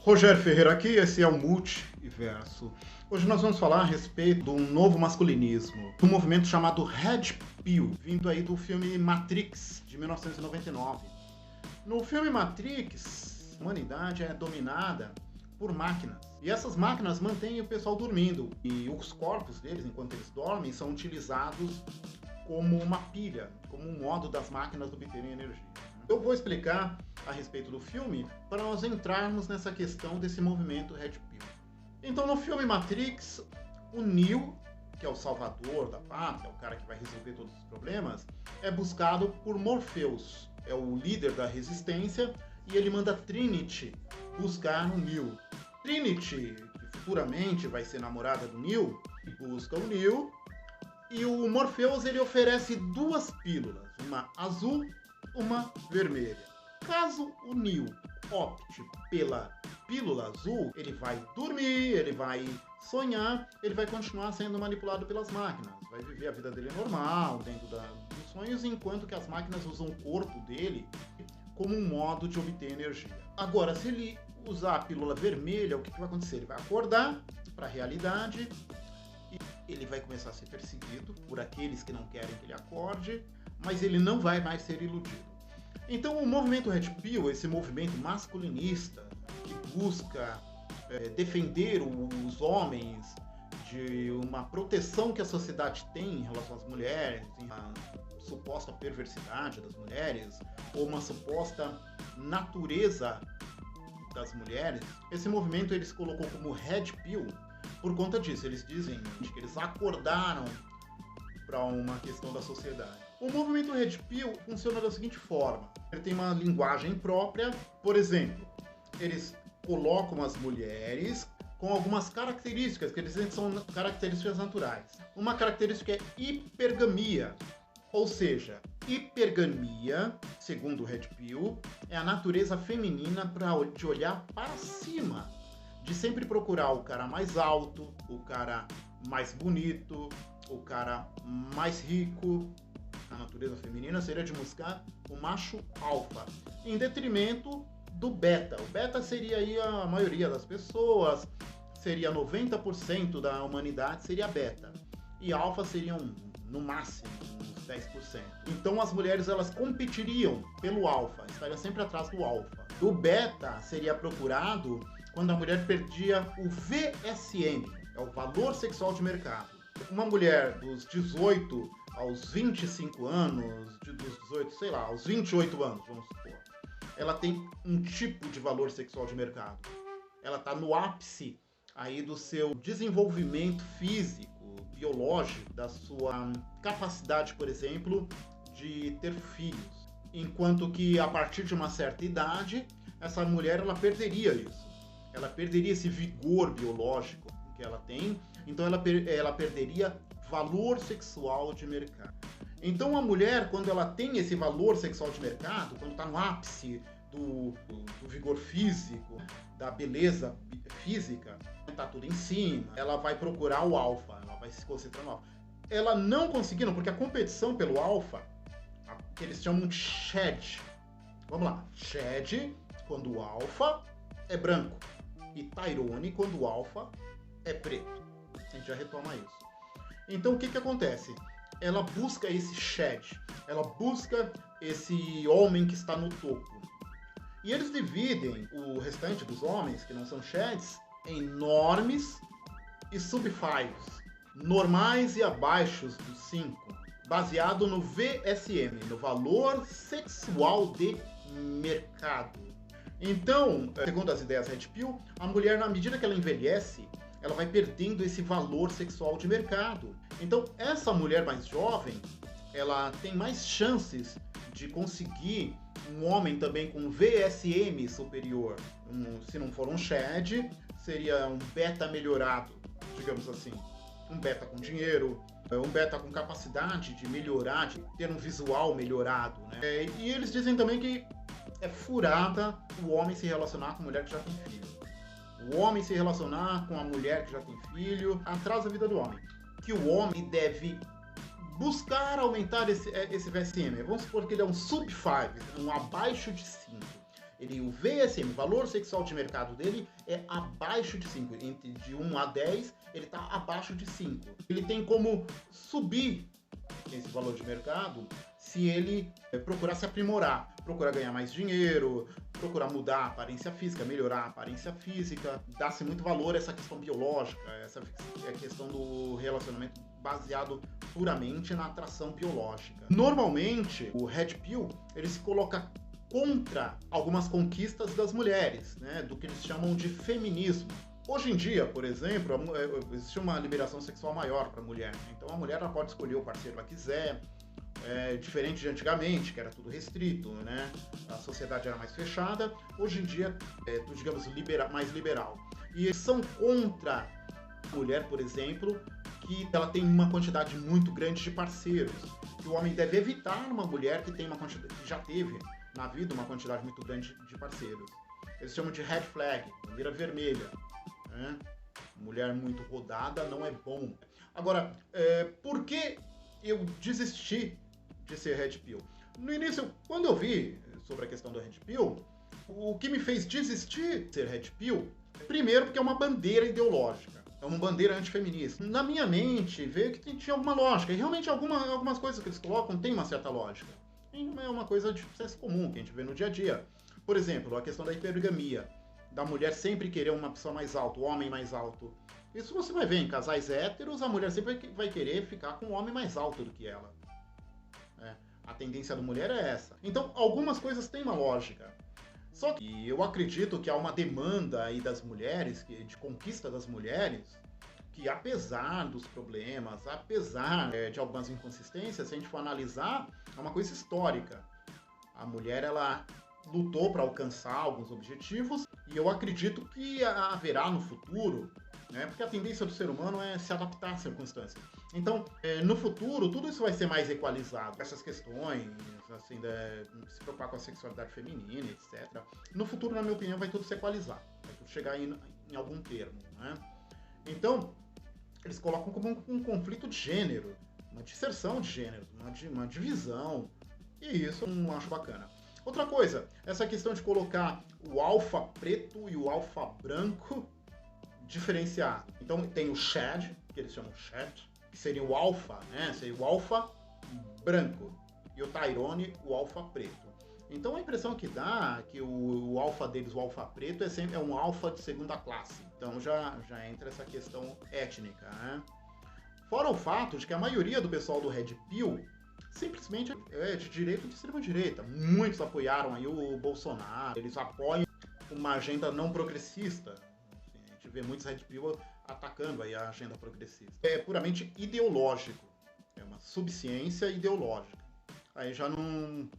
Rogério Ferreira aqui, esse é o Multiverso. Hoje nós vamos falar a respeito de um novo masculinismo, do movimento chamado Red Pill, vindo aí do filme Matrix, de 1999. No filme Matrix, a humanidade é dominada por máquinas. E essas máquinas mantêm o pessoal dormindo. E os corpos deles, enquanto eles dormem, são utilizados como uma pilha, como um modo das máquinas obterem energia. Eu vou explicar a respeito do filme para nós entrarmos nessa questão desse movimento Red Pill. Então, no filme Matrix, o Neo, que é o salvador da pátria, o cara que vai resolver todos os problemas, é buscado por Morpheus, é o líder da resistência, e ele manda Trinity buscar o Neo. Trinity, que futuramente vai ser namorada do Neo, busca o Neo, e o Morpheus ele oferece duas pílulas, uma azul, uma vermelha. Caso o Neo opte pela pílula azul, ele vai dormir, ele vai sonhar, ele vai continuar sendo manipulado pelas máquinas, vai viver a vida dele normal, dentro dos sonhos, enquanto que as máquinas usam o corpo dele como um modo de obter energia. Agora, se ele usar a pílula vermelha, o que vai acontecer? Ele vai acordar para a realidade e ele vai começar a ser perseguido por aqueles que não querem que ele acorde, mas ele não vai mais ser iludido. Então o movimento Red Pill, esse movimento masculinista que busca defender os homens de uma proteção que a sociedade tem em relação às mulheres, uma suposta perversidade das mulheres, ou uma suposta natureza das mulheres, esse movimento ele se colocou como Red Pill por conta disso. Eles dizem que eles acordaram para uma questão da sociedade. O movimento Red Pill funciona da seguinte forma: ele tem uma linguagem própria. Por exemplo, eles colocam as mulheres com algumas características que eles dizem que são características naturais. Uma característica é hipergamia, ou seja, hipergamia, segundo o Red Pill, é a natureza feminina de olhar para cima, de sempre procurar o cara mais alto, o cara mais bonito, o cara mais rico. A natureza feminina seria de buscar o macho alfa, em detrimento do beta. O beta seria aí a maioria das pessoas, seria 90% da humanidade seria beta. E alfa seriam, no máximo, uns 10%. Então as mulheres elas competiriam pelo alfa, estariam sempre atrás do alfa. O beta seria procurado quando a mulher perdia o VSM, é o valor sexual de mercado. Uma mulher dos 18 aos 25 anos, dos 18, sei lá, aos 28 anos, vamos supor, ela tem um tipo de valor sexual de mercado. Ela está no ápice aí do seu desenvolvimento físico, biológico, da sua capacidade, por exemplo, de ter filhos. Enquanto que a partir de uma certa idade, essa mulher ela perderia isso. Ela perderia esse vigor biológico que ela tem, então ela perderia valor sexual de mercado. Então a mulher, quando ela tem esse valor sexual de mercado, quando está no ápice do vigor físico, da beleza física, está tudo em cima, ela vai procurar o alfa, ela vai se concentrar no alfa. Ela não conseguindo, porque a competição pelo alfa, que eles chamam de shed. Vamos lá, shed, quando o alfa é branco, e Tyrone, quando o alfa é preto. A gente já retoma isso. Então o que acontece? Ela busca esse shed, ela busca esse homem que está no topo. E eles dividem o restante dos homens, que não são sheds, em normes e sub-5s, normais e abaixo dos 5, baseado no VSM, no valor sexual de mercado. Então, segundo as ideias Red Pill, a mulher, na medida que ela envelhece, ela vai perdendo esse valor sexual de mercado. Então, essa mulher mais jovem, ela tem mais chances de conseguir um homem também com VSM superior. Se não for um shed, seria um beta melhorado, digamos assim. Um beta com dinheiro, um beta com capacidade de melhorar, de ter um visual melhorado, né? E eles dizem também que é furada o homem se relacionar com a mulher que já tem filho. O homem se relacionar com a mulher que já tem filho atrasa a vida do homem. Que o homem deve buscar aumentar esse VSM. Vamos supor que ele é um sub-5, um abaixo de 5. Ele, o VSM, o valor sexual de mercado dele, é abaixo de 5. Entre de 1 a 10, ele está abaixo de 5. Ele tem como subir esse valor de mercado se ele procurar se aprimorar, procurar ganhar mais dinheiro, procurar mudar a aparência física, melhorar a aparência física. Dá-se muito valor a essa questão biológica, essa questão do relacionamento baseado puramente na atração biológica. Normalmente, o Red Pill, ele se coloca contra algumas conquistas das mulheres, né, do que eles chamam de feminismo. Hoje em dia, por exemplo, existe uma liberação sexual maior para a mulher. Então a mulher ela pode escolher o parceiro que ela quiser, diferente de antigamente, que era tudo restrito, né? A sociedade era mais fechada. Hoje em dia é, digamos, mais liberal. E eles são contra a mulher, por exemplo, que ela tem uma quantidade muito grande de parceiros. Que o homem deve evitar uma mulher que tem uma quantidade, que já teve na vida uma quantidade muito grande de parceiros. Eles chamam de red flag, bandeira vermelha. Né? Mulher muito rodada não é bom. Agora, por que eu desisti de ser Red Pill? No início, quando eu vi sobre a questão do Red Pill, o que me fez desistir de ser Red Pill, primeiro porque é uma bandeira ideológica, é uma bandeira antifeminista. Na minha mente veio que tinha alguma lógica, e realmente algumas coisas que eles colocam tem uma certa lógica. É uma coisa de sucesso comum que a gente vê no dia a dia. Por exemplo, a questão da hipergamia, da mulher sempre querer uma pessoa mais alta, o homem mais alto. Isso você vai ver em casais héteros, a mulher sempre vai querer ficar com um homem mais alto do que ela. A tendência da mulher é essa. Então, algumas coisas têm uma lógica. Só que eu acredito que há uma demanda aí das mulheres, de conquista das mulheres, que apesar dos problemas, apesar de algumas inconsistências, se a gente for analisar, é uma coisa histórica. A mulher, ela lutou para alcançar alguns objetivos, e eu acredito que haverá no futuro, né, porque a tendência do ser humano é se adaptar às circunstâncias. Então, no futuro, tudo isso vai ser mais equalizado. Essas questões, assim, se preocupar com a sexualidade feminina, etc. No futuro, na minha opinião, vai tudo se equalizar. Vai tudo chegar em algum termo, né? Então, eles colocam como um conflito de gênero, uma disserção de gênero, uma divisão. E isso eu não acho bacana. Outra coisa, essa questão de colocar o alfa preto e o alfa branco diferenciado. Então tem o Chad, que eles chamam Chad, que seria o alfa, né? Seria o alfa branco. E o Tyrone, o alfa preto. Então a impressão que dá é que o alfa deles, o alfa preto, é um alfa de segunda classe. Então já entra essa questão étnica, né? Fora o fato de que a maioria do pessoal do Red Pill simplesmente é de direita ou de extrema-direita. Muitos apoiaram aí o Bolsonaro, eles apoiam uma agenda não progressista. A gente vê muitos Red Pill atacando aí a agenda progressista. É puramente ideológico, é uma subciência ideológica. Aí já não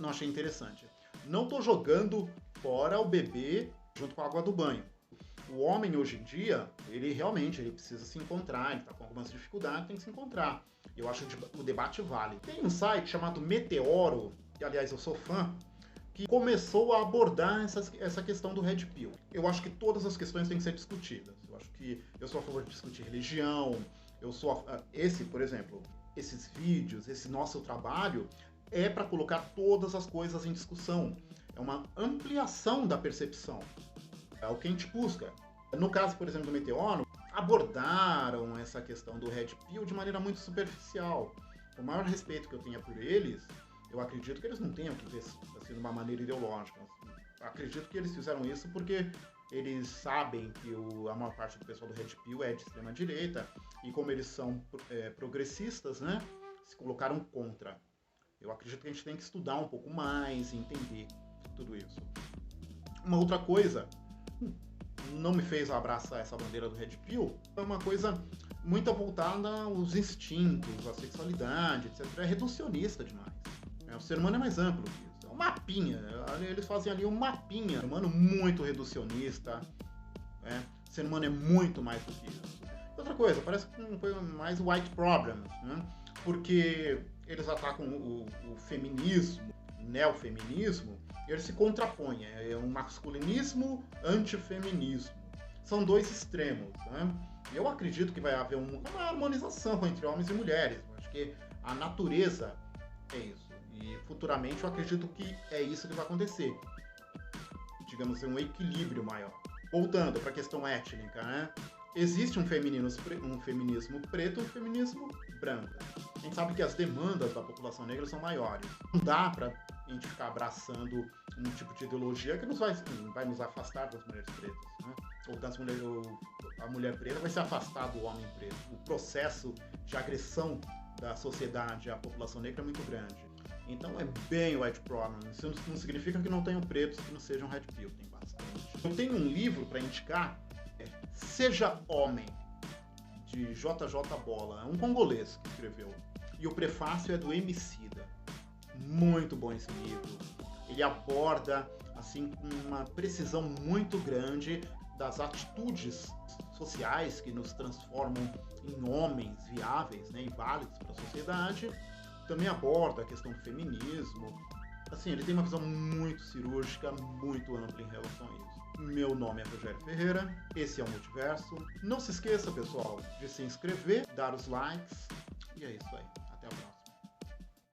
achei interessante. Não estou jogando fora o bebê junto com a água do banho. O homem hoje em dia, ele realmente precisa se encontrar, ele está com algumas dificuldades, tem que se encontrar. Eu acho que o debate vale. Tem um site chamado Meteoro, que aliás eu sou fã, que começou a abordar essa questão do Red Pill. Eu acho que todas as questões têm que ser discutidas. Eu acho que eu sou a favor de discutir religião, por exemplo, esses vídeos, esse nosso trabalho é para colocar todas as coisas em discussão. É uma ampliação da percepção. É o que a gente busca. No caso, por exemplo, do Meteoro, abordaram essa questão do Red Pill de maneira muito superficial. O maior respeito que eu tenho por eles, eu acredito que eles não tenham que ver assim, de uma maneira ideológica. Acredito que eles fizeram isso porque eles sabem que a maior parte do pessoal do Red Pill é de extrema direita e como eles são progressistas, né, se colocaram contra. Eu acredito que a gente tem que estudar um pouco mais e entender tudo isso. Uma outra coisa não me fez abraçar essa bandeira do Red Pill, é uma coisa muito voltada aos instintos, à sexualidade, etc. É reducionista demais. O ser humano é mais amplo que isso. É um mapinha. Eles fazem ali um mapinha. O ser humano muito reducionista. O ser humano é muito mais do que isso. Outra coisa, parece que foi mais white problems, né? Porque eles atacam o feminismo, o neofeminismo, eles se contrapõem, é um masculinismo antifeminismo. São dois extremos, né? Eu acredito que vai haver uma harmonização entre homens e mulheres. Eu acho que a natureza é isso. E futuramente eu acredito que é isso que vai acontecer. digamos, um equilíbrio maior. Voltando para a questão étnica, né? Existe um feminismo preto e um feminismo branco. A gente sabe que as demandas da população negra são maiores. Não dá para a gente ficar abraçando um tipo de ideologia que vai nos afastar das mulheres pretas, né? Ou a mulher preta vai se afastar do homem preto. O processo de agressão da sociedade à população negra é muito grande. Então é bem white problem. Isso não significa que não tenham pretos que não sejam red pill, tem bastante. Eu tenho um livro para indicar, Seja Homem, de JJ Bola, é um congolês que escreveu. E o prefácio é do Emicida. Muito bom esse livro. Ele aborda, assim, com uma precisão muito grande das atitudes sociais que nos transformam em homens viáveis, né, e válidos para a sociedade. Também aborda a questão do feminismo. Assim, ele tem uma visão muito cirúrgica, muito ampla em relação a isso. Meu nome é Rogério Ferreira, esse é o Multiverso. Não se esqueça, pessoal, de se inscrever, dar os likes, e é isso aí.